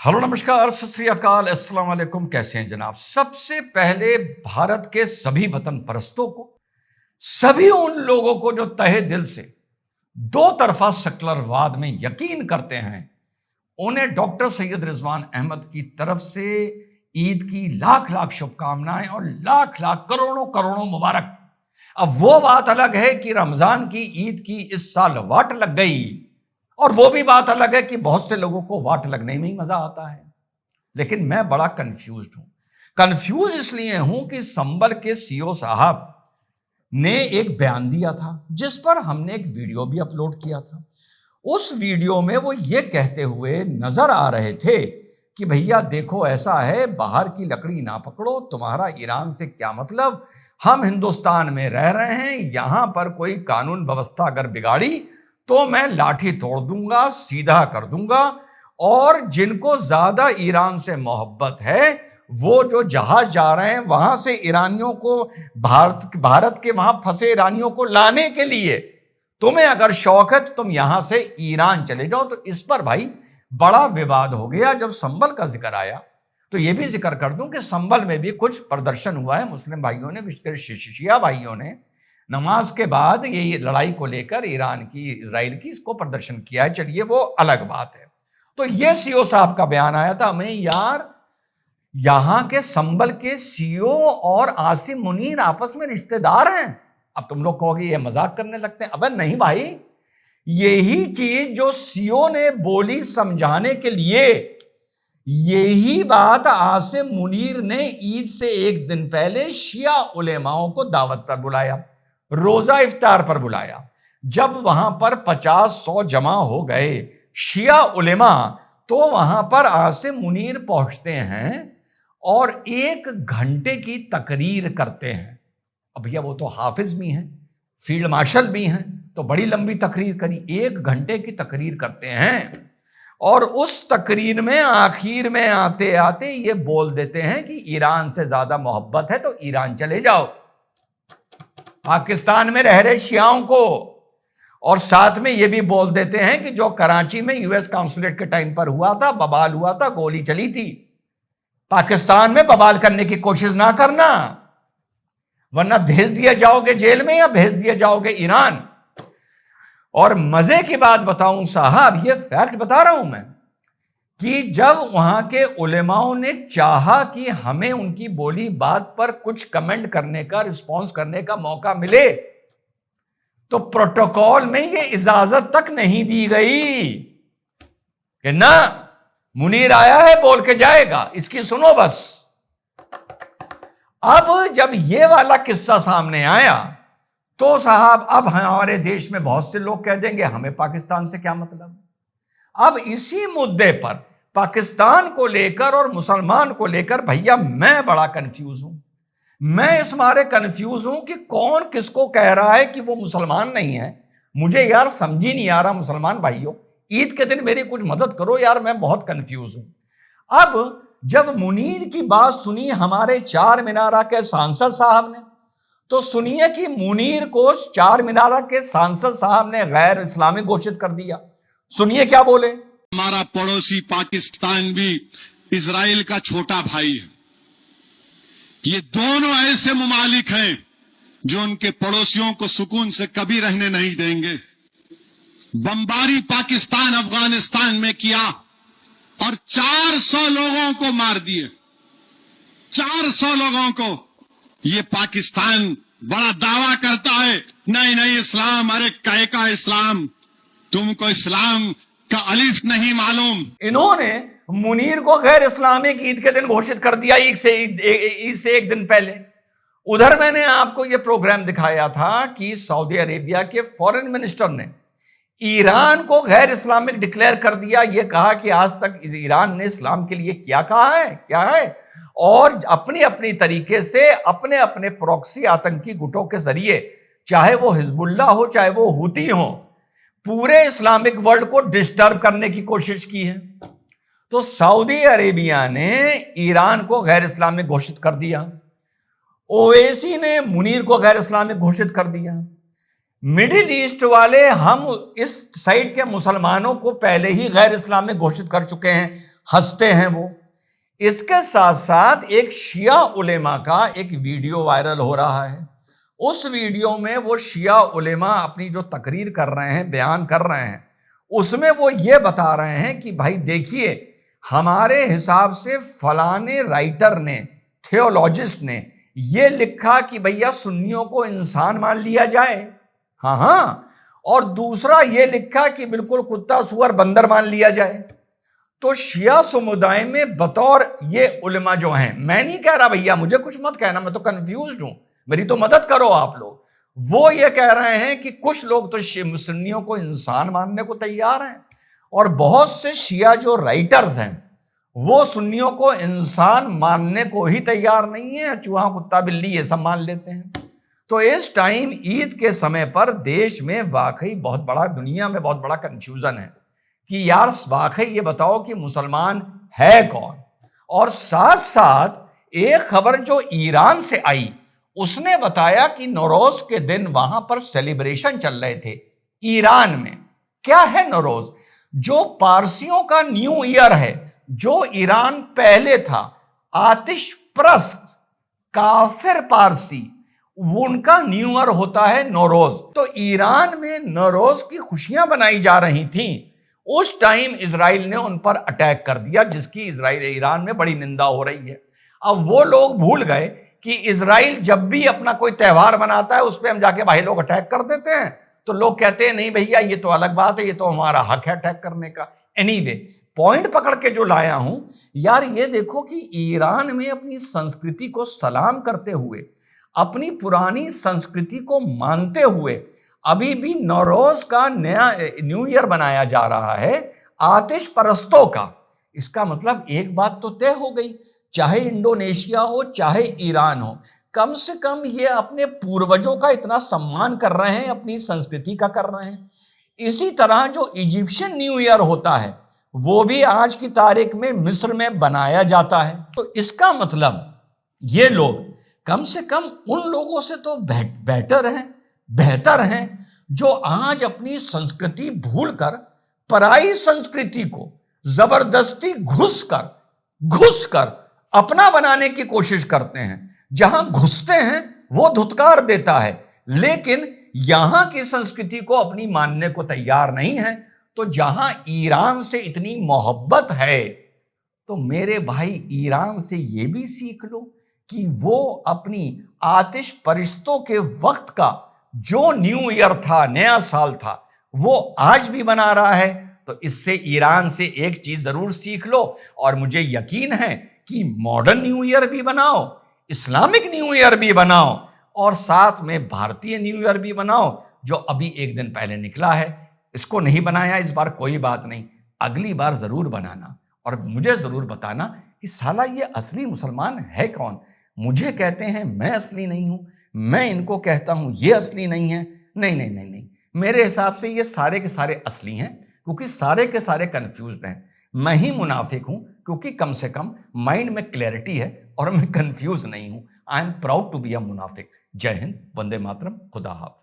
Hello नमस्कार सत श्री अकाल अस्सलाम वालेकुम। कैसे हैं जनाब? सबसे पहले भारत के सभी वतन परस्तों को, सभी उन लोगों को जो तहे दिल से दो तरफा सेक्युलरवाद में यकीन करते हैं, उन्हें डॉक्टर सैयद रिजवान अहमद की तरफ से ईद की लाख लाख शुभकामनाएं और लाख लाख करोड़ों करोड़ों मुबारक। अब वो बात अलग है कि रमजान की ईद की इस साल वाट लग गई, और वो भी बात अलग है कि बहुत से लोगों को वाट लगने में ही मजा आता है। लेकिन मैं बड़ा कंफ्यूज हूं। कंफ्यूज इसलिए हूं कि संबल के सीईओ साहब ने एक बयान दिया था जिस पर हमने एक वीडियो भी अपलोड किया था। उस वीडियो में वो ये कहते हुए नजर आ रहे थे कि भैया देखो, ऐसा है, बाहर की लकड़ी ना पकड़ो, तुम्हारा ईरान से क्या मतलब, हम हिंदुस्तान में रह रहे हैं, यहां पर कोई कानून व्यवस्था अगर बिगाड़ी तो मैं लाठी तोड़ दूंगा, सीधा कर दूंगा। और जिनको ज्यादा ईरान से मोहब्बत है, वो जो जहाज जा रहे हैं वहां से ईरानियों को, भारत के वहां फंसे ईरानियों को लाने के लिए तुम्हें अगर शौक है तो तुम यहां से ईरान चले जाओ। तो इस पर भाई बड़ा विवाद हो गया। जब संबल का जिक्र आया तो यह भी जिक्र कर दूं कि संबल में भी कुछ प्रदर्शन हुआ है। मुस्लिम भाइयों ने, विशेषकर शिया भाइयों ने नमाज के बाद ये लड़ाई को लेकर ईरान की, इजराइल की, इसको प्रदर्शन किया है। चलिए वो अलग बात है। तो ये सीईओ साहब का बयान आया था, हमें यार यहां के संबल के सीईओ और आसिम मुनीर आपस में रिश्तेदार हैं। अब तुम लोग कहोगे ये मजाक करने लगते हैं। अबे नहीं भाई, यही चीज जो सीईओ ने बोली समझाने के लिए, यही बात आसिम मुनीर ने ईद से एक दिन पहले शिया उलेमाओं को दावत पर बुलाया, रोजा इफ्तार पर बुलाया। जब वहां पर 50-100 जमा हो गए शिया उलेमा, तो वहां पर आसिम मुनीर पहुंचते हैं और 1 घंटे की तकरीर करते हैं। अब भैया वो तो हाफिज भी हैं, फील्ड मार्शल भी हैं, तो बड़ी लंबी तकरीर करी, 1 घंटे की तकरीर करते हैं। और उस तकरीर में आखिर में आते आते ये बोल देते हैं कि ईरान से ज्यादा मोहब्बत है तो ईरान चले जाओ, पाकिस्तान में रह रहे शियाओं को। और साथ में ये भी बोल देते हैं कि जो कराची में यूएस काउंसुलेट के टाइम पर हुआ था, बवाल हुआ था, गोली चली थी, पाकिस्तान में बवाल करने की कोशिश ना करना, वरना भेज दिया जाओगे जेल में या भेज दिया जाओगे ईरान। और मजे की बात बताऊं साहब, ये फैक्ट बता रहा हूं मैं, कि जब वहां के उलेमाओं ने चाहा कि हमें उनकी बोली बात पर कुछ कमेंट करने का, रिस्पॉन्स करने का मौका मिले, तो प्रोटोकॉल में ये इजाजत तक नहीं दी गई कि ना, मुनीर आया है बोल के जाएगा, इसकी सुनो बस। अब जब ये वाला किस्सा सामने आया तो साहब अब हमारे देश में बहुत से लोग कह देंगे हमें पाकिस्तान से क्या मतलब। अब इसी मुद्दे पर, पाकिस्तान को लेकर और मुसलमान को लेकर, भैया मैं बड़ा कंफ्यूज हूं। मैं इस मारे कंफ्यूज हूं कि कौन किसको कह रहा है कि वो मुसलमान नहीं है। मुझे यार समझ ही नहीं आ रहा। मुसलमान भाइयों, ईद के दिन मेरी कुछ मदद करो यार, मैं बहुत कंफ्यूज हूं। अब जब मुनीर की बात सुनी हमारे चार मीनारा के सांसद साहब ने, तो सुनिए कि मुनीर को चार मीनारा के सांसद साहब ने गैर इस्लामी घोषित कर दिया। सुनिए क्या बोले। हमारा पड़ोसी पाकिस्तान भी इजराइल का छोटा भाई है। ये दोनों ऐसे मुमालिक हैं जो उनके पड़ोसियों को सुकून से कभी रहने नहीं देंगे। बमबारी पाकिस्तान अफगानिस्तान में किया और 400 लोगों को मार दिए, 400 लोगों को। ये पाकिस्तान बड़ा दावा करता है, नहीं नहीं इस्लाम, अरे कहे का इस्लाम, तुमको इस्लाम का अलिफ नहीं मालूम। इन्होंने मुनीर को गैर इस्लामिक ईद के दिन घोषित कर दिया, ईद से एक दिन पहले। उधर मैंने आपको यह प्रोग्राम दिखाया था कि सऊदी अरेबिया के फॉरेन मिनिस्टर ने ईरान को गैर इस्लामिक डिक्लेयर कर दिया। यह कहा कि आज तक ईरान ने इस्लाम के लिए क्या कहा है, क्या है, और अपनी अपनी तरीके से अपने अपने प्रॉक्सी आतंकी गुटों के जरिए, चाहे वो हिजबुल्लाह हो चाहे वो हुती हो, पूरे इस्लामिक वर्ल्ड को डिस्टर्ब करने की कोशिश की है। तो सऊदी अरेबिया ने ईरान को गैर इस्लामिक घोषित कर दिया, ओवैसी ने मुनीर को गैर इस्लामिक घोषित कर दिया। मिडिल ईस्ट वाले, हम इस साइड के मुसलमानों को पहले ही गैर इस्लामिक घोषित कर चुके हैं। हंसते हैं वो। इसके साथ साथ एक शिया उलेमा का एक वीडियो वायरल हो रहा है। उस वीडियो में वो शिया उलेमा अपनी जो तकरीर कर रहे हैं, बयान कर रहे हैं, उसमें वो ये बता रहे हैं कि भाई देखिए, हमारे हिसाब से फलाने राइटर ने, थियोलॉजिस्ट ने ये लिखा कि भैया सुन्नियों को इंसान मान लिया जाए, हाँ हाँ, और दूसरा ये लिखा कि बिल्कुल कुत्ता सुअर बंदर मान लिया जाए। तो शिया समुदाय में बतौर ये उलेमा जो हैं, मैं नहीं कह रहा भैया मुझे कुछ मत कहना, मैं तो कंफ्यूज्ड हूं, मेरी तो मदद करो आप लोग। वो ये कह रहे हैं कि कुछ लोग तो सुन्नियों को इंसान मानने को तैयार हैं, और बहुत से शिया जो राइटर्स हैं वो सुन्नियों को इंसान मानने को ही तैयार नहीं है, चूहा कुत्ता बिल्ली ये सब मान लेते हैं। तो इस टाइम ईद के समय पर देश में वाकई बहुत बड़ा, दुनिया में बहुत बड़ा कंफ्यूजन है कि यार वाकई ये बताओ कि मुसलमान है कौन। और साथ साथ एक खबर जो ईरान से आई, उसने बताया कि नौरोज के दिन वहां पर सेलिब्रेशन चल रहे थे ईरान में। क्या है नौरोज? जो पारसियों का न्यू ईयर है, जो ईरान पहले था आतिश परस्त काफिर पारसी, उनका न्यू ईयर होता है नौरोज। तो ईरान में नौरोज की खुशियां बनाई जा रही थी, उस टाइम इजराइल ने उन पर अटैक कर दिया, जिसकी इजराइल ईरान में बड़ी निंदा हो रही है। अब वो लोग भूल गए कि इजराइल जब भी अपना कोई त्योहार मनाता है उस पर हम जाके भाई लोग अटैक कर देते हैं, तो लोग कहते हैं नहीं भैया ये तो अलग बात है, ये तो हमारा हक है अटैक करने का। एनीवे, पॉइंट पकड़ के जो लाया हूं यार, ये देखो कि ईरान में अपनी संस्कृति को सलाम करते हुए, अपनी पुरानी संस्कृति को मानते हुए अभी भी नौरोज का नया न्यू ईयर बनाया जा रहा है आतिश परस्तों का। इसका मतलब एक बात तो तय हो गई, चाहे इंडोनेशिया हो चाहे ईरान हो, कम से कम ये अपने पूर्वजों का इतना सम्मान कर रहे हैं, अपनी संस्कृति का कर रहे हैं। इसी तरह जो इजिप्शियन न्यू ईयर होता है वो भी आज की तारीख में मिस्र में बनाया जाता है। तो इसका मतलब ये लोग कम से कम उन लोगों से तो बेहतर हैं जो आज अपनी संस्कृति भूलकर पराई संस्कृति को जबरदस्ती घुसकर अपना बनाने की कोशिश करते हैं। जहां घुसते हैं वो धुतकार देता है, लेकिन यहां की संस्कृति को अपनी मानने को तैयार नहीं है। तो जहां ईरान से इतनी मोहब्बत है, तो मेरे भाई ईरान से ये भी सीख लो कि वो अपनी आतिश परिश्तों के वक्त का जो न्यू ईयर था, नया साल था, वो आज भी बना रहा है। तो इससे ईरान से एक चीज जरूर सीख लो, और मुझे यकीन है कि मॉडर्न न्यू ईयर भी बनाओ, इस्लामिक न्यू ईयर भी बनाओ, और साथ में भारतीय न्यू ईयर भी बनाओ जो अभी एक दिन पहले निकला है। इसको नहीं बनाया इस बार, कोई बात नहीं, अगली बार जरूर बनाना और मुझे जरूर बताना कि साला ये असली मुसलमान है कौन। मुझे कहते हैं मैं असली नहीं हूं, मैं इनको कहता हूं ये असली नहीं है। नहीं नहीं नहीं नहीं, मेरे हिसाब से ये सारे के सारे असली हैं, क्योंकि सारे के सारे कंफ्यूज्ड हैं। मैं ही मुनाफिक हूं क्योंकि कम से कम माइंड में क्लैरिटी है और मैं कंफ्यूज नहीं हूं। I am proud to be a मुनाफिक। जय हिंद, वंदे मातरम, खुदा हाफिज।